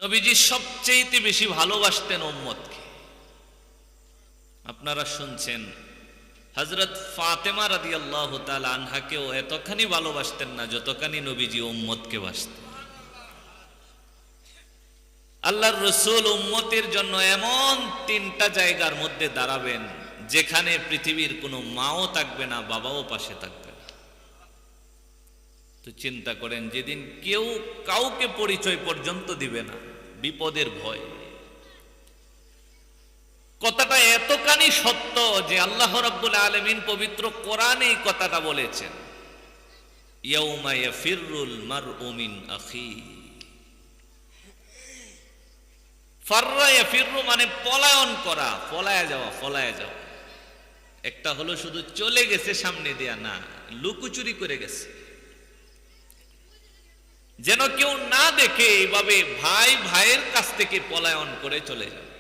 নবীজি সবচেয়ে বেশি ভালোবাসতেন উম্মতকে। আপনারা শুনছেন হযরত ফাতেমা রাদিয়াল্লাহু তাআলা আনহাকেও এতখানি ভালোবাসতেন না যতখানি নবীজি উম্মতকে বাসতেন। আল্লাহর রাসূল উম্মতের জন্য এমন তিনটা জায়গার মধ্যে দাঁড়াবেন যেখানে পৃথিবীর কোনো মাও থাকবে না, বাবাও পাশে থাকবে না। তো চিন্তা করেন, যেদিন কেউ কাউকে পরিচয় পর্যন্ত দিবে না, বিপদের ভয়। কথাটা এতখানি সত্য যে আল্লাহ রাব্বুল আলামিন পবিত্র কোরআনে এই কথাটা বলেছেন, ইয়াউমা ইয়াফিরুল মারউ মিন আখি। ফাররা ইয়াফিরু মানে পলায়ন করা, পলায়া যাওয়া, পলায়া যাওয়া। একটা হলো শুধু চলে গেছে সামনে দেয়া, না, লুকোচুরি করে গেছে যেন কেউ না দেখে। এইভাবে ভাই ভাইয়ের কাছ থেকে পলায়ন করে চলে যাবে।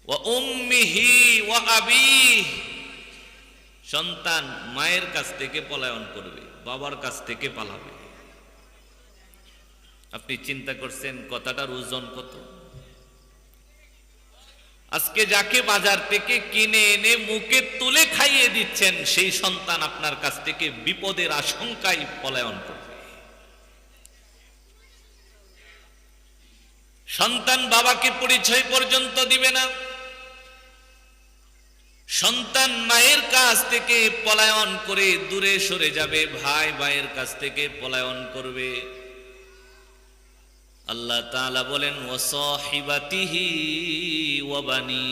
ওয়া উম্মিহি ওয়া আবিহি, সন্তান মায়ের কাছ থেকে পলায়ন করবে, বাবার কাছ থেকে পালাবে। আপনি চিন্তা করছেন কথাটার ওজন কত? আজকে যাকে বাজার থেকে কিনে এনে মুখে তুলে খাইয়ে দিচ্ছেন, সেই সন্তান আপনার কাছ থেকে বিপদের আশঙ্কায় পলায়ন করবে। সন্তান বাবাকে পরিচয় পর্যন্ত দিবে না। সন্তান মায়ের কাছ থেকে পলায়ন করে দূরে সরে যাবে, ভাই ভাইয়ের কাছ থেকে পলায়ন করবে। আল্লাহ তাআলা বলেন ওয়া সাহিবাতিহি ওয়া বানি,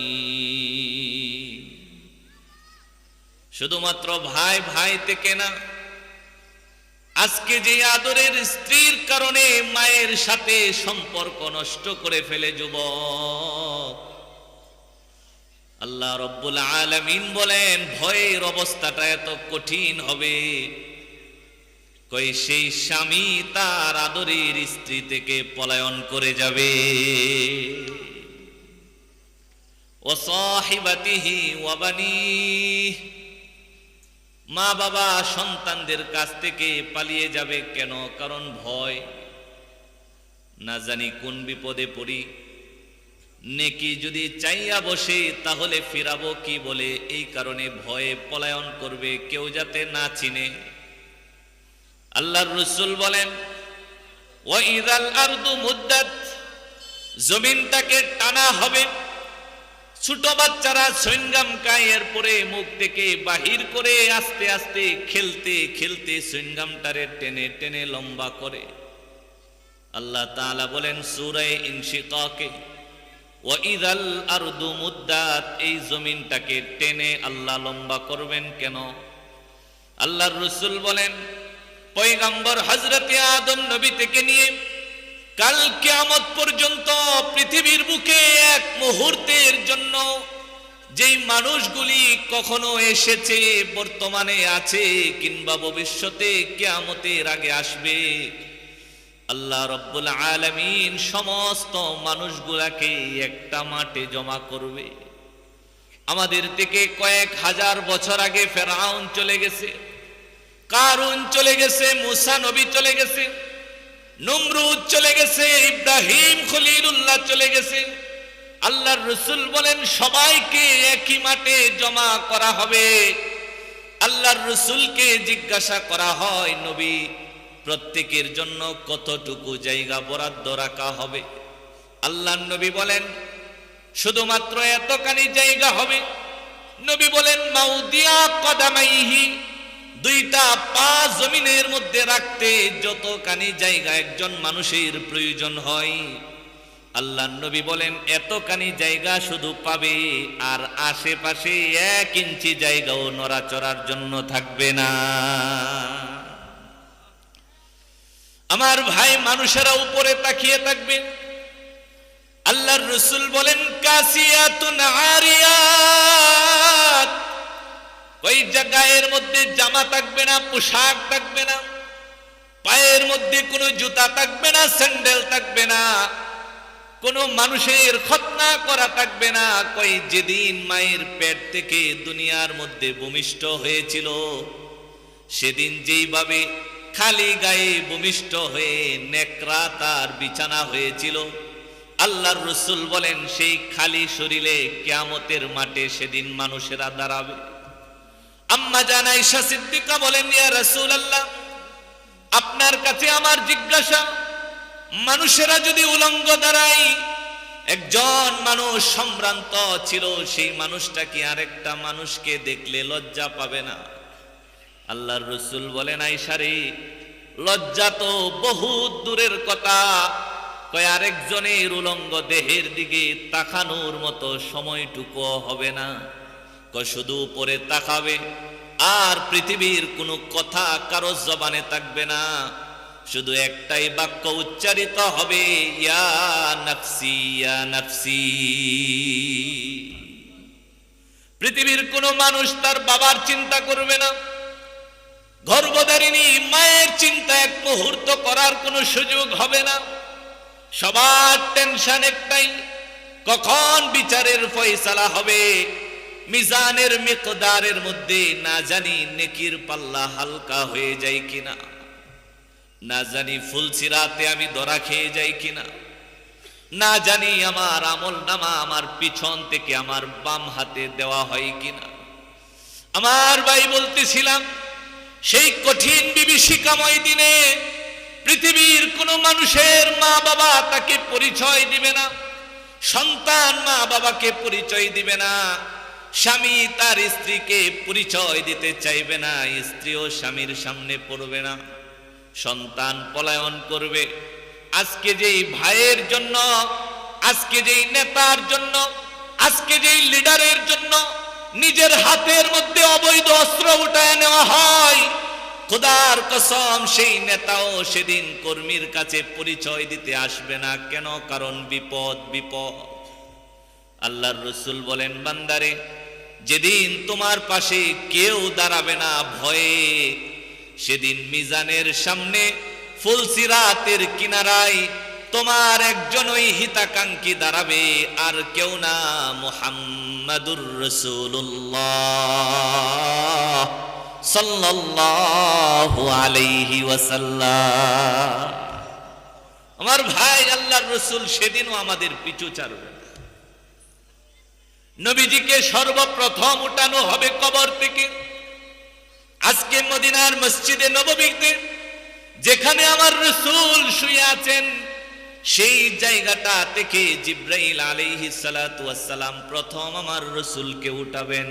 শুধুমাত্র ভাই ভাই থেকে না, আজকে যে আদরের স্ত্রীর কারণে মায়ের সাথে সম্পর্ক নষ্ট করে ফেলে যুবক, আল্লাহ রব্বুল আলামিন বলেন ভয়ের অবস্থাটা এত কঠিন হবে, কই সেই স্বামী তার আদরের স্ত্রী থেকে পলায়ন করে যাবে। ওয়া সাহিবাতিহি ওয়া বানি, মা বাবা সন্তানদের কাছ থেকে পালিয়ে যাবে কেন? কারণ ভয়, না জানি কোন বিপদে পড়ি, নেকি যদি চাইয়া বসে তাহলে ফিরাবো কি বলে, এই কারণে ভয়ে পলায়ন করবে, কেউ যাতে না চিনে। আল্লাহর রাসূল বলেন ওয়া ইযাল আরদু মুদ্দাত, জমিনটাকে টানা হবে। ছোট বাচ্চারা সুইংগাম খায়, এরপরে মুখ থেকে বাহির করে আস্তে আস্তে খেলতে খেলতে সুইংগামটারে টেনে টেনে লম্বা করে। আল্লাহ তাআলা বলেন সূরা ইনশিকাকে ওয়া ইযাল আরদু মুদ্দাত, এই জমিনটাকে টেনে আল্লাহ লম্বা করবেন কেন? আল্লাহর রাসূল বলেন পয়গম্বর হযরতে আদম নবী থেকে নিয়ে কাল কিয়ামত পর্যন্ত পৃথিবীর বুকে এক মুহূর্তের জন্য যেই মানুষগুলি কখনো এসেছে, বর্তমানে আছে, কিংবা ভবিষ্যতে কিয়ামতের আগে আসবে, আল্লাহ রব্বুল আলামিন সমস্ত মানুষগুলাকে একটা মাঠে জমা করবে। আমাদের থেকে কয়েক হাজার বছর আগে ফেরাউন চলে গেছে, কারুন চলে গেছে, মুসা নবী চলে গেছে, নমরুদ চলে গেছে, ইব্রাহিম খলিলুল্লাহ চলে গেছে। আল্লাহর রাসূল বলেন সবাইকে একই মাঠে জমা করা হবে। আল্লাহর রাসূলকে জিজ্ঞাসা করা হয়, নবী প্রত্যেকের জন্য কতটুকু জায়গা বরাদ্দ রাখা হবে? আল্লাহর নবী বলেন শুধুমাত্র এতখানি জায়গা হবে। নবী বলেন মাউদিয়া কদামাইহি, দুইটা পা জমিনের মধ্যে রাখতে যতখানি জায়গা একজন মানুষের প্রয়োজন হয়, আল্লাহর নবী বলেন এতখানি জায়গা শুধু পাবে, আর আশেপাশে 1 ইঞ্চি জায়গাও নড়াচড়ার জন্য থাকবে না। আমার ভাই, মানুষেরা উপরে তাকিয়ে থাকবে। আল্লাহর রাসূল বলেন কাসিয়াতুন আরিয়াত, ওই জায়গার মধ্যে জামা থাকবে না, পোশাক থাকবে না, পায়ের মধ্যে কোনো জুতা থাকবে না, স্যান্ডেল থাকবে না, কোনো মানুষের খতনা করা থাকবে না। কই যেদিন মায়ের পেট থেকে দুনিয়ার মধ্যে ভূমিষ্ঠ হয়েছিল, সেদিন যেইভাবে খালি গায়ে ভূমিষ্ঠ হয়ে নেকড়া তার বিছানা হয়েছিল। আল্লাহর রাসূল বলেন সেই খালি শরীরে কিয়ামতের মাঠে সেদিন মানুষেরা দাঁড়াবে। আম্মা জান আয়েশা সিদ্দিকা বলেন, ইয়া রাসূলুল্লাহ, আপনার কাছে আমার জিজ্ঞাসা, মানুষেরা যদি উলঙ্গ দাঁড়ায়, একজন মানুষ সম্ভ্রান্ত ছিল, সেই মানুষটা কি আরেকটা মানুষকে দেখলে লজ্জা পাবে না? আল্লাহর রাসূল বলেন, আয়েশা রে, লজ্জা তো বহুত দূরের কথা, কয় আরেকজনের উলঙ্গ দেহের দিকে তাকানোর মতো সময়টুকু হবে না, কয় শুধু উপরে তাকাবে আর পৃথিবীর কোনো কথা কারো জবানে থাকবে না, শুধু একটাই বাক্য উচ্চারিত হবে, ইয়া নাফসি ইয়া নাফসি। পৃথিবীর কোনো মানুষ তার বাবার চিন্তা করবে না, গর্ভধারিণী মায়ের চিন্তা এক মুহূর্ত করার কোনো সুযোগ হবে না। সবার টেনশন একটাই, কখন বিচারের ফয়সালা হবে, মিজানের মিকদারের মধ্যে না জানি নেকির পাল্লা হালকা হয়ে যায় কিনা, না জানি ফুলসিরাতে আমি ধরা খেয়ে যাই কিনা, না জানি আমার আমল নামা আমার পিছন থেকে আমার বাম হাতে দেওয়া হয় কিনা। আমার ভাই বলতেছিলাম, সেই কঠিন বিভীষিকাময় দিনে পৃথিবীর কোনো মানুষের মা বাবা তাকে পরিচয় দিবে না, সন্তান মা বাবাকে পরিচয় দিবে না, স্বামী তার স্ত্রীকে পরিচয় দিতে চাইবে না, স্ত্রীও স্বামীর সামনে পড়বে না, সন্তান পলায়ন করবে। আজকে যেই ভাইয়ের জন্য, আজকে যেই নেতার জন্য, আজকে যেই লিডারের জন্য নিজের হাতের মধ্যে অবৈধ অস্ত্র উঠায় নেওয়া হয়, খোদার কসম সেই নেতাও সেদিন কর্মীর কাছে পরিচয় দিতে আসবে না। কেন? কারণ বিপদ বিপদ। আল্লাহর রাসূল বলেন, বান্দারে, যেদিন তোমার পাশে কেউ দাঁড়াবে না ভয়ে, সেদিন মিজানের সামনে ফুলসিরাতের কিনারায় তোমার একজনই হিতাকাঙ্ক্ষী দাঁড়াবে, আর কেউ না, মুহাম্মাদুর রাসূলুল্লাহ সাল্লাল্লাহু আলাইহি ওয়াসাল্লাম। আমার ভাই, আল্লাহর রাসূল সেদিনও আমাদের পিছু ছাড়বে না। নবীজিকে সর্বপ্রথম উঠানো হবে কবর থেকে। আজকে মদিনার মসজিদে নববীতে যেখানে আমার রাসূল শুয়ে আছেন, সেই জায়গাটা থেকে জিবরাইল আলাইহিস সালাতু ওয়াস সালাম প্রথম আমার রাসূলকে উঠাবেন।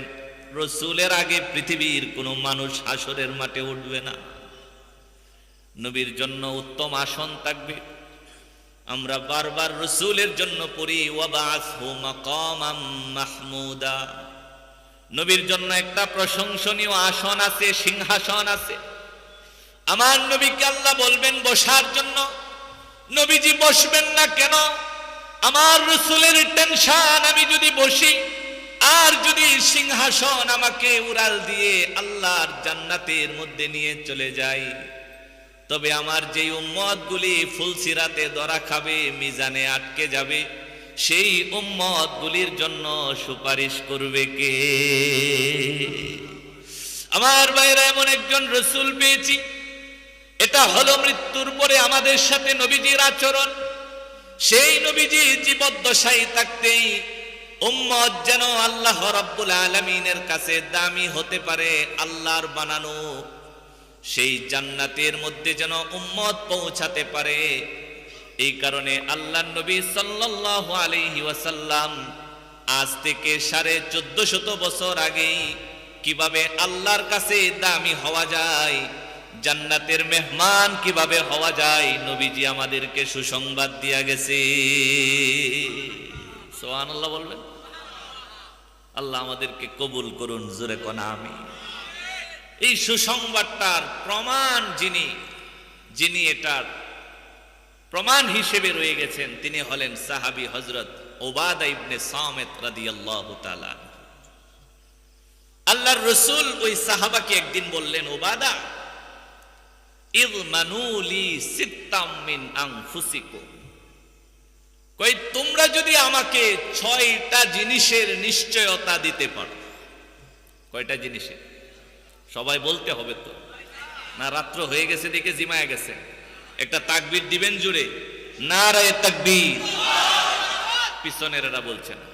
রাসূলের আগে পৃথিবীর কোনো মানুষ হাসরের মাঠে উঠবে না। নবীর জন্য উত্তম আসন থাকবে। আমরা বারবার রাসূলের জন্য পড়ি, ওয়াবাসহু মাকামাম মাহমুদা। নবীর জন্য একটা প্রশংসনীয় আসন আছে, সিংহাসন আছে। আমার নবীকে আল্লাহ বলবেন বসার জন্য, নবীজি বসবেন না কেন? আমার রাসূলের টেনশন, আমি যদি বসি আর যদি সিংহাসন আমাকে উড়াল দিয়ে আল্লাহর জান্নাতের মধ্যে নিয়ে চলে যায়, তবে আমার যেই উম্মতগুলি ফুলসিরাতে ধরা খাবে, মিজানে আটকে যাবে, সেই উম্মতগুলির জন্য সুপারিশ করবে কে? আমার ভাইরা, এমন একজন রাসূল পেয়েছি, এটা হলো মৃত্যুর পরে আমাদের সাথে নবীজির আচরণ। সেই নবীজি জীবদ্দশায় থাকতেই উম্মত যেন আল্লাহ রাব্বুল আলামিনের কাছে দামি হতে পারে, আল্লাহর বানানো সেই জান্নাতের মধ্যে যেন উম্মত পৌঁছাতে পারে। এই কারণে আল্লাহর নবী সাল্লাল্লাহু আলাইহি ওয়াসাল্লাম আজ থেকে 1450 বছর আগেই কিভাবে আল্লাহর কাছে দামি হওয়া যায়, জান্নাতের মেহমান কিভাবে হওয়া যায়, নবীজি আমাদেরকে সুসংবাদ দিয়া গেছে। সুবহানাল্লাহ বলবেন। আল্লাহ আমাদেরকে কবুল করুন, জোরে কোন আমিন। এই সুসংবাদটার প্রমাণ যিনি এটার প্রমাণ হিসেবে রয়ে গেছেন, তিনি হলেন সাহাবী হযরত উবাদা ইবনে সামিত রাদিয়াল্লাহু তাআলা। আল্লাহর রাসূল ওই সাহাবাকে একদিন বললেন, উবাদা, ইযমানুলি সিত্তাম মিন আনফুসিকুম, কই তোমরা যদি আমাকে 6টা জিনিসের নিশ্চয়তা দিতে পারো। কয়টা জিনিসের? সবাই বলতে হবে তো। না রাত্র হয়ে গেছে দেখে জিমায়া গেছে? একটা তাকবীর দিবেন জুড়ে, নারায়ে তাকবীর। পিছনের এরা বলছে না,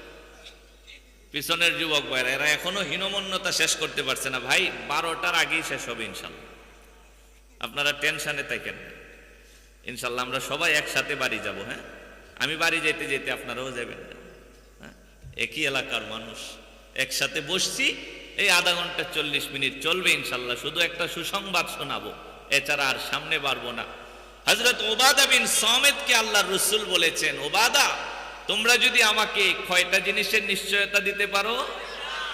পিছনের যুবক ভাইরা এরা এখনো হীনমন্যতা শেষ করতে পারছে না। ভাই 12টার আগেই শেষ হবে ইনশাল্লাহ, আপনারা টেনশনে থাকেন না। ইনশাল্লাহ আমরা সবাই একসাথে বাড়ি যাব। হ্যাঁ, আমি বাড়ি যেতে যেতে আপনারাও যাবেন। হ্যাঁ, একই এলাকার মানুষ, একসাথে বসছি, এই আধা ঘন্টা 40 মিনিট চলবে ইনশাল্লাহ। শুধু একটা সুসংবাদ শোনাবো, এছাড়া আর সামনে পারবো না। হযরত উবাদা বিন সামিতকে আল্লাহর রাসূল বলেছেন, উবাদা তোমরা যদি আমাকে কয়টা জিনিসের নিশ্চয়তা দিতে পারো?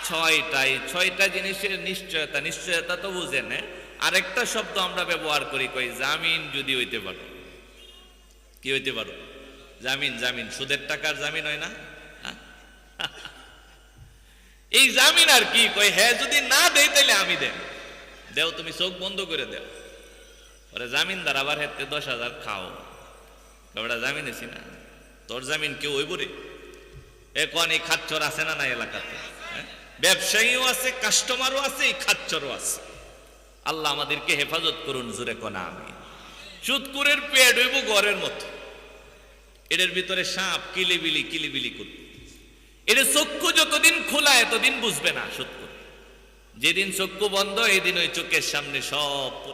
6টাই। 6টা জিনিসের নিশ্চয়তা। নিশ্চয়তা তো বুঝেন, আরেকটা শব্দ আমরা ব্যবহার করি, কই জামিন যদি হইতে পারো। কি হইতে পারো? জামিন। জামিন সুদের টাকার জামিন হয় না? এই জামিন আর কি, কই হ্যাঁ যদি না দেই তাহলে আমি দেও, তুমি চোখ বন্ধ করে দেও। ওরে জামিনদার আবার হেতে 10,000 খাও, ওটা জামিন আছি না, তোর জামিন কেউ ওই বলে এখন এই খাচ্চর আছে না না এলাকাতে? ব্যবসায়ীও আছে, কাস্টমারও আছে, এই খাচ্চরও আছে। আল্লাহ আমাদেরকে হেফাজত করুন, জোরে কোনা আমি। সুদকুরের পেট হইব ঘরের মতো, এর ভিতরে সাপ কিলিবিলি করবে। এর চক্ষু যতদিন খোলা এতদিন বুঝবে না সুদকুর। যেদিন চক্ষু বন্ধ, এদিন ওই চোখের সামনে সব